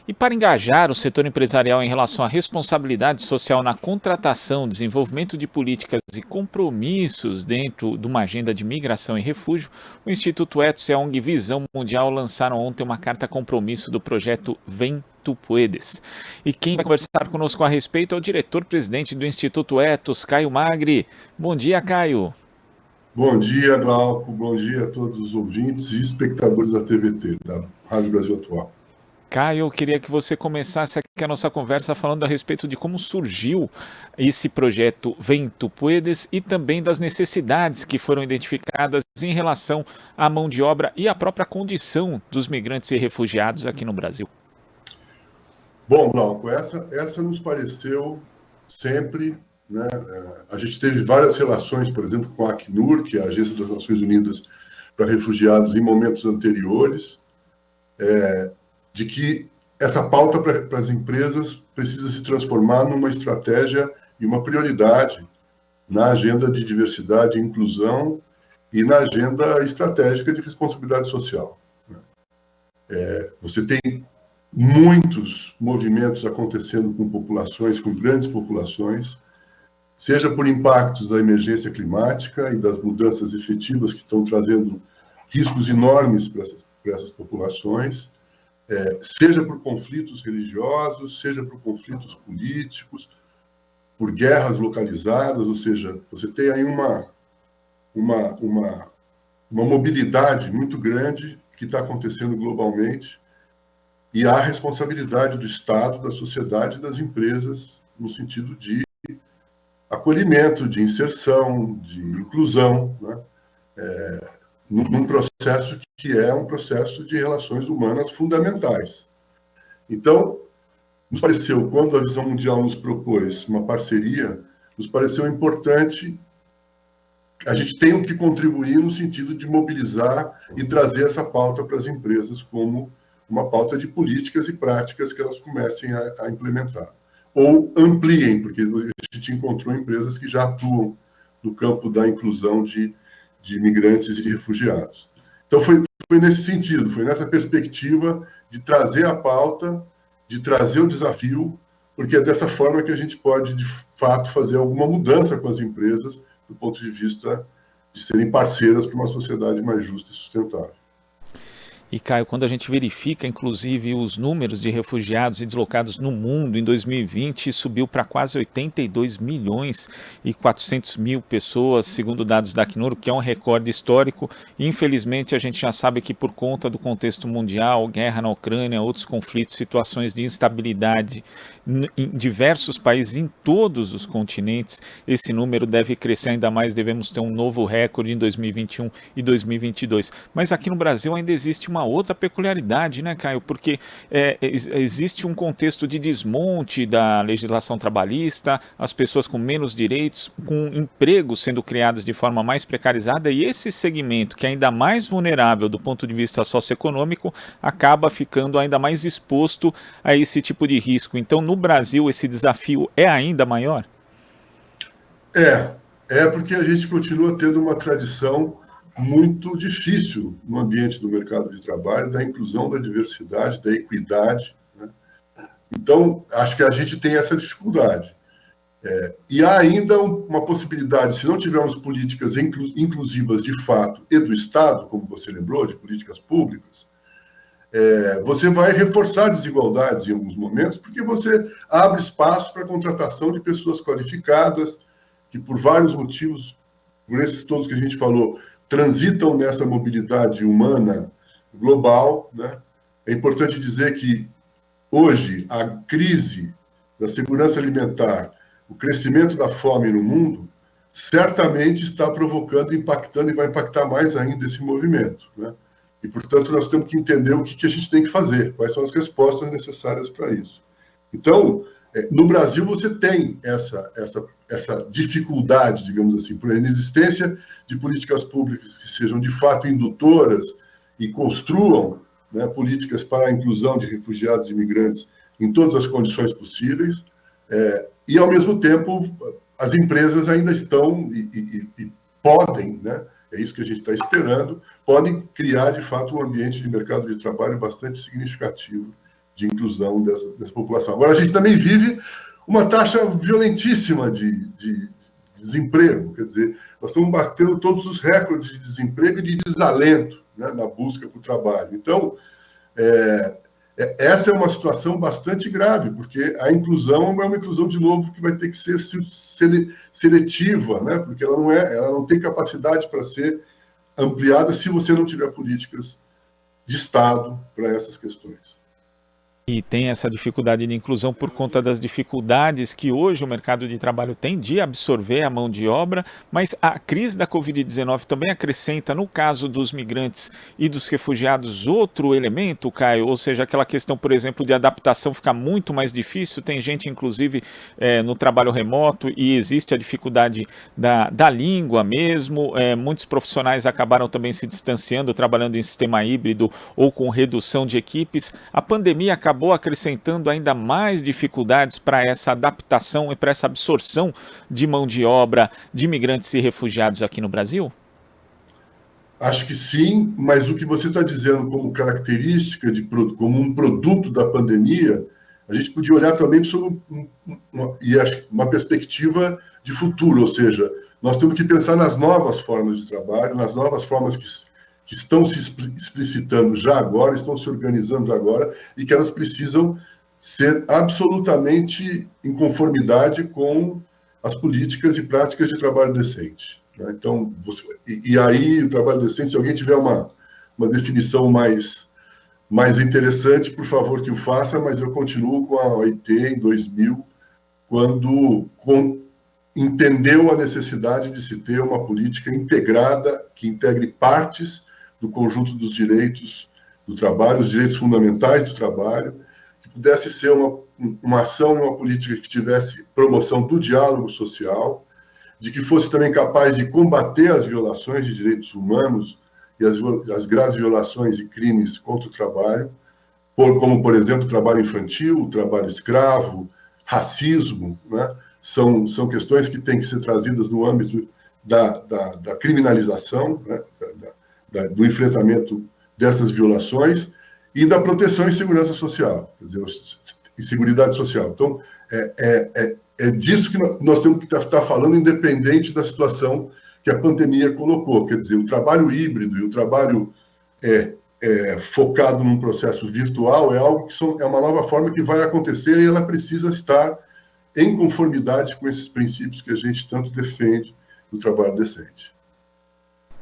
E para engajar o setor empresarial em relação à responsabilidade social na contratação, desenvolvimento de políticas e compromissos dentro de uma agenda de migração e refúgio, o Instituto Ethos e a ONG Visão Mundial lançaram ontem uma carta compromisso do projeto Vem Tu Puedes. E quem vai conversar conosco a respeito é o diretor-presidente do Instituto Ethos, Caio Magri. Bom dia, Caio. Bom dia, Glauco. Bom dia a todos os ouvintes e espectadores da TVT, da Rádio Brasil Atual. Caio, eu queria que você começasse aqui a nossa conversa falando a respeito de como surgiu esse projeto Vem Tu Puedes e também das necessidades que foram identificadas em relação à mão de obra e à própria condição dos migrantes e refugiados aqui no Brasil. Bom, Glauco, essa nos pareceu sempre, né? A gente teve várias relações, por exemplo, com a Acnur, que é a Agência das Nações Unidas para Refugiados, em momentos anteriores, de que essa pauta para as empresas precisa se transformar numa estratégia e uma prioridade na agenda de diversidade e inclusão e na agenda estratégica de responsabilidade social. Você tem muitos movimentos acontecendo com populações, com grandes populações, seja por impactos da emergência climática e das mudanças efetivas que estão trazendo riscos enormes para essas populações, seja por conflitos religiosos, seja por conflitos políticos, por guerras localizadas, ou seja, você tem aí uma mobilidade muito grande que está acontecendo globalmente e há responsabilidade do Estado, da sociedade e das empresas no sentido de acolhimento, de inserção, de inclusão, né? Num processo que é um processo de relações humanas fundamentais. Então, nos pareceu, quando a Visão Mundial nos propôs uma parceria, nos pareceu importante, a gente tem o que contribuir no sentido de mobilizar e trazer essa pauta para as empresas como uma pauta de políticas e práticas que elas comecem a implementar. Ou ampliem, porque a gente encontrou empresas que já atuam no campo da inclusão de imigrantes e de refugiados. Então, foi nesse sentido, foi nessa perspectiva de trazer a pauta, de trazer o desafio, porque é dessa forma que a gente pode, de fato, fazer alguma mudança com as empresas do ponto de vista de serem parceiras para uma sociedade mais justa e sustentável. E, Caio, quando a gente verifica, inclusive, os números de refugiados e deslocados no mundo, em 2020 subiu para quase 82 milhões e 400 mil pessoas, segundo dados da Acnur, que é um recorde histórico. E, infelizmente, a gente já sabe que por conta do contexto mundial, guerra na Ucrânia, outros conflitos, situações de instabilidade em diversos países, em todos os continentes, esse número deve crescer ainda mais, devemos ter um novo recorde em 2021 e 2022. Mas aqui no Brasil ainda existe uma outra peculiaridade, né, Caio? Porque existe um contexto de desmonte da legislação trabalhista, as pessoas com menos direitos, com empregos sendo criados de forma mais precarizada, e esse segmento, que é ainda mais vulnerável do ponto de vista socioeconômico, acaba ficando ainda mais exposto a esse tipo de risco. Então, no Brasil, esse desafio é ainda maior? Porque a gente continua tendo uma tradição muito difícil no ambiente do mercado de trabalho, da inclusão, da diversidade, da equidade, né? Então, acho que a gente tem essa dificuldade. E há ainda uma possibilidade, se não tivermos políticas inclusivas de fato e do Estado, como você lembrou, de políticas públicas, você vai reforçar desigualdades em alguns momentos, porque você abre espaço para a contratação de pessoas qualificadas, que por vários motivos, por esses todos que a gente falou, transitam nessa mobilidade humana global, né? É importante dizer que hoje a crise da segurança alimentar, o crescimento da fome no mundo, certamente está provocando, impactando e vai impactar mais ainda esse movimento, né? E, portanto, nós temos que entender o que a gente tem que fazer, quais são as respostas necessárias para isso. Então, no Brasil, você tem essa dificuldade, digamos assim, por inexistência de políticas públicas que sejam, de fato, indutoras e construam, né, políticas para a inclusão de refugiados e imigrantes em todas as condições possíveis, e, ao mesmo tempo, as empresas ainda estão e podem, né, é isso que a gente está esperando, podem criar, de fato, um ambiente de mercado de trabalho bastante significativo de inclusão dessa população. Agora, a gente também vive uma taxa violentíssima de desemprego, quer dizer, nós estamos batendo todos os recordes de desemprego e de desalento, né, na busca por trabalho. Então, essa é uma situação bastante grave, porque a inclusão é uma inclusão, de novo, que vai ter que ser seletiva, né, porque ela não tem capacidade para ser ampliada se você não tiver políticas de Estado para essas questões. E tem essa dificuldade de inclusão por conta das dificuldades que hoje o mercado de trabalho tem de absorver a mão de obra, mas a crise da Covid-19 também acrescenta, no caso dos migrantes e dos refugiados, outro elemento, Caio, ou seja, aquela questão, por exemplo, de adaptação ficar muito mais difícil. Tem gente, inclusive, no trabalho remoto, e existe a dificuldade da língua mesmo. Muitos profissionais acabaram também se distanciando, trabalhando em sistema híbrido ou com redução de equipes. A pandemia acabou acrescentando ainda mais dificuldades para essa adaptação e para essa absorção de mão de obra de imigrantes e refugiados aqui no Brasil? Acho que sim, mas o que você está dizendo como característica, como um produto da pandemia, a gente podia olhar também sobre uma perspectiva de futuro, ou seja, nós temos que pensar nas novas formas de trabalho, nas novas formas que estão se explicitando já agora, estão se organizando já agora, e que elas precisam ser absolutamente em conformidade com as políticas e práticas de trabalho decente. Né? Então, aí o trabalho decente, se alguém tiver uma definição mais interessante, por favor que o faça, mas eu continuo com a OIT em 2000, quando entendeu a necessidade de se ter uma política integrada, que integre partes do conjunto dos direitos do trabalho, os direitos fundamentais do trabalho, que pudesse ser uma ação e uma política que tivesse promoção do diálogo social, de que fosse também capaz de combater as violações de direitos humanos e as graves violações e crimes contra o trabalho, como, por exemplo, trabalho infantil, trabalho escravo, racismo, né? São questões que têm que ser trazidas no âmbito da criminalização, né? Do enfrentamento dessas violações e da proteção e segurança social, quer dizer, e seguridade social. Então, é disso que nós temos que estar falando, independente da situação que a pandemia colocou. Quer dizer, o trabalho híbrido e o trabalho focado num processo virtual é algo que é uma nova forma que vai acontecer, e ela precisa estar em conformidade com esses princípios que a gente tanto defende do trabalho decente.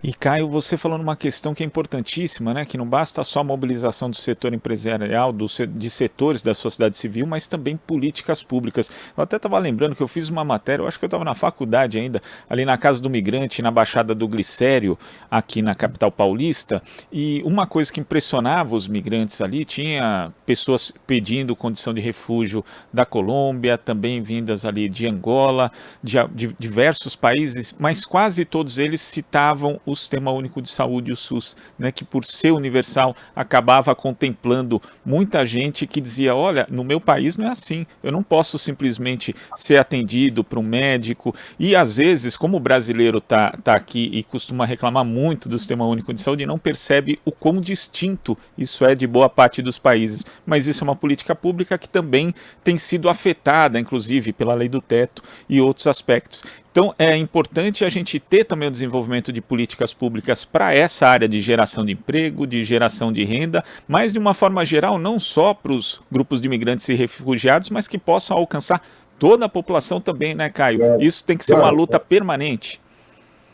E Caio, você falou numa questão que é importantíssima, né? Que não basta só a mobilização do setor empresarial, de setores da sociedade civil, mas também políticas públicas. Eu até estava lembrando que eu fiz uma matéria, eu acho que eu estava na faculdade ainda, ali na Casa do Migrante, na Baixada do Glicério, aqui na capital paulista, e uma coisa que impressionava os migrantes ali, tinha pessoas pedindo condição de refúgio da Colômbia, também vindas ali de Angola, de diversos países, mas quase todos eles citavam o Sistema Único de Saúde, o SUS, né, que por ser universal acabava contemplando muita gente que dizia, olha, no meu país não é assim, eu não posso simplesmente ser atendido por um médico, e às vezes, como o brasileiro tá aqui e costuma reclamar muito do Sistema Único de Saúde, não percebe o quão distinto isso é de boa parte dos países, mas isso é uma política pública que também tem sido afetada, inclusive, pela lei do teto e outros aspectos. Então, é importante a gente ter também o desenvolvimento de políticas públicas para essa área de geração de emprego, de geração de renda, mas de uma forma geral, não só para os grupos de imigrantes e refugiados, mas que possam alcançar toda a população também, né, Caio? Isso tem que ser uma luta permanente.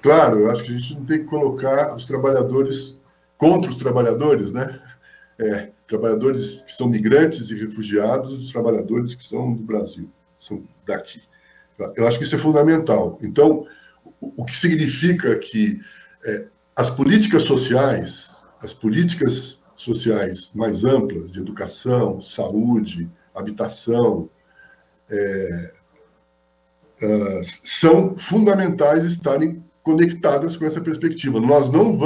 Claro, eu acho que a gente não tem que colocar os trabalhadores contra os trabalhadores, né? Trabalhadores que são migrantes e refugiados, os trabalhadores que são do Brasil, são daqui. Eu acho que isso é fundamental. Então, o que significa que as políticas sociais mais amplas, de educação, saúde, habitação, são fundamentais estarem conectadas com essa perspectiva. Nós não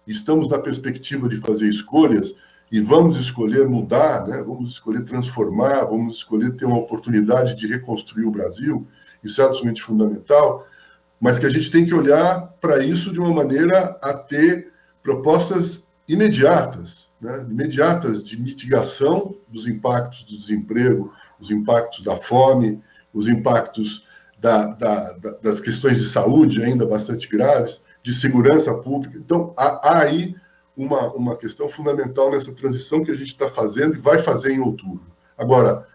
estamos na perspectiva de fazer escolhas e vamos escolher mudar, né? Vamos escolher transformar, vamos escolher ter uma oportunidade de reconstruir o Brasil, isso é absolutamente fundamental, mas que a gente tem que olhar para isso de uma maneira a ter propostas imediatas, né? Imediatas de mitigação dos impactos do desemprego, os impactos da fome, os impactos das questões de saúde ainda bastante graves, de segurança pública. Então, há aí uma questão fundamental nessa transição que a gente está fazendo e vai fazer em outubro. Agora,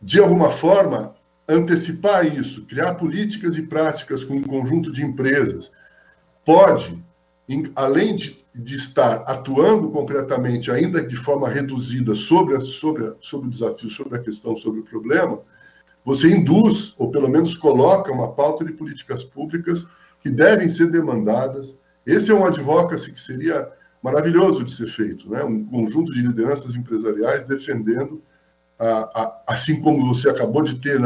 de alguma forma, antecipar isso, criar políticas e práticas com um conjunto de empresas, pode, além de estar atuando concretamente, ainda de forma reduzida, sobre o desafio, sobre a questão, sobre o problema, você induz, ou pelo menos coloca uma pauta de políticas públicas que devem ser demandadas. Esse é um advocacy que seria maravilhoso de ser feito, né? Um conjunto de lideranças empresariais defendendo, assim como você acabou de ter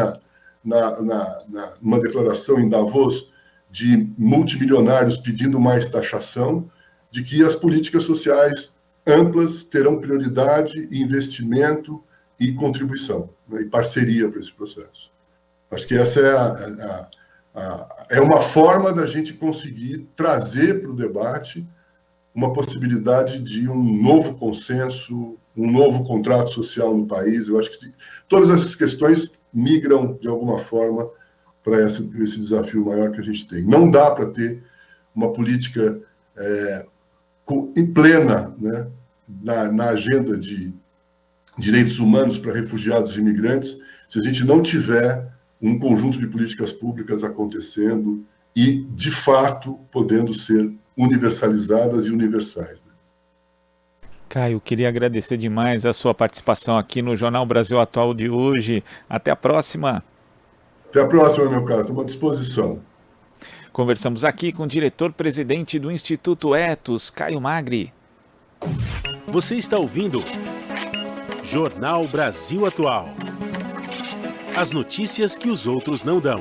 numa declaração em Davos, de multimilionários pedindo mais taxação, de que as políticas sociais amplas terão prioridade, investimento e contribuição, né, e parceria para esse processo. Acho que essa é uma forma da gente conseguir trazer para o debate uma possibilidade de um novo consenso, um novo contrato social no país. Eu acho que todas essas questões migram, de alguma forma, para esse desafio maior que a gente tem. Não dá para ter uma política em plena, né, na agenda de direitos humanos para refugiados e imigrantes, se a gente não tiver um conjunto de políticas públicas acontecendo e, de fato, podendo ser universalizadas e universais. Né? Caio, queria agradecer demais a sua participação aqui no Jornal Brasil Atual de hoje. Até a próxima. Até a próxima, meu caro. Estou à disposição. Conversamos aqui com o diretor-presidente do Instituto Ethos, Caio Magri. Você está ouvindo Jornal Brasil Atual. As notícias que os outros não dão.